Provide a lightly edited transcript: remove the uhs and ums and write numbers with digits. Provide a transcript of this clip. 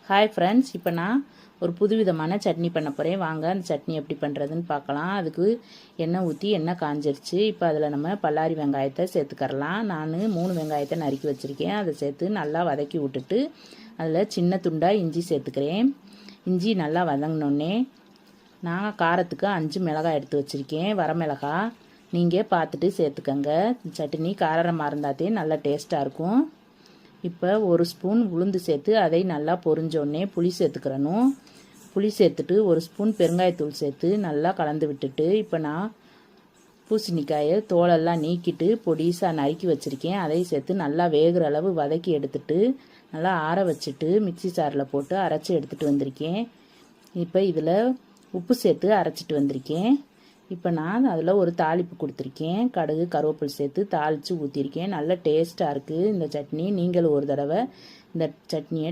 Hi friends, இப்போ நான் ஒரு புதுவிதமான சட்னி பண்ண போகிறேன். வாங்க அந்த சட்னி எப்படி பண்ணுறதுன்னு பார்க்கலாம். அதுக்கு எண்ணெய் ஊற்றி எண்ணெய் காஞ்சிருச்சு. இப்போ அதில் நம்ம பல்லாரி வெங்காயத்தை சேர்த்துக்கரலாம். நான் 3 வெங்காயத்தை நறுக்கி வச்சுருக்கேன். அதை சேர்த்து நல்லா வதக்கி விட்டுட்டு அதில் சின்ன துண்டாக இஞ்சி சேர்த்துக்கிறேன். இஞ்சி நல்லா வதங்கினோடனே நான் காரத்துக்கு 5 மிளகாய் எடுத்து வச்சுருக்கேன். வரமிளகாய் நீங்கள் பார்த்துட்டு சேர்த்துக்கங்க. சட்னி காரமாக இருந்தாதே நல்லா டேஸ்ட்டாக இருக்கும். இப்போ 1 ஸ்பூன் உளுந்து சேர்த்து அதை நல்லா பொரிஞ்சோடனே புளி சேர்த்துக்கிறணும். புளி சேர்த்துட்டு 1 ஸ்பூன் பெருங்காயத்தூள் சேர்த்து நல்லா கலந்து விட்டுட்டு இப்போ நான் பூசணிக்காயை தோலெல்லாம் நீக்கிட்டு பொடிசாக நறுக்கி வச்சுருக்கேன். அதை சேர்த்து நல்லா வேகிற அளவு வதக்கி எடுத்துட்டு நல்லா ஆற வச்சுட்டு மிக்சி ஜாரில் போட்டு அரைச்சி எடுத்துகிட்டு வந்திருக்கேன். இப்போ இதில் உப்பு சேர்த்து அரைச்சிட்டு வந்திருக்கேன். இப்போ நான் அதில் ஒரு தாளிப்பு கொடுத்துருக்கேன். கடுகு கருவேப்பிலை சேர்த்து தாளித்து ஊற்றிருக்கேன். நல்ல டேஸ்ட்டாக இருக்குது இந்த சட்னி. நீங்கள் ஒரு தடவை இந்த சட்னியை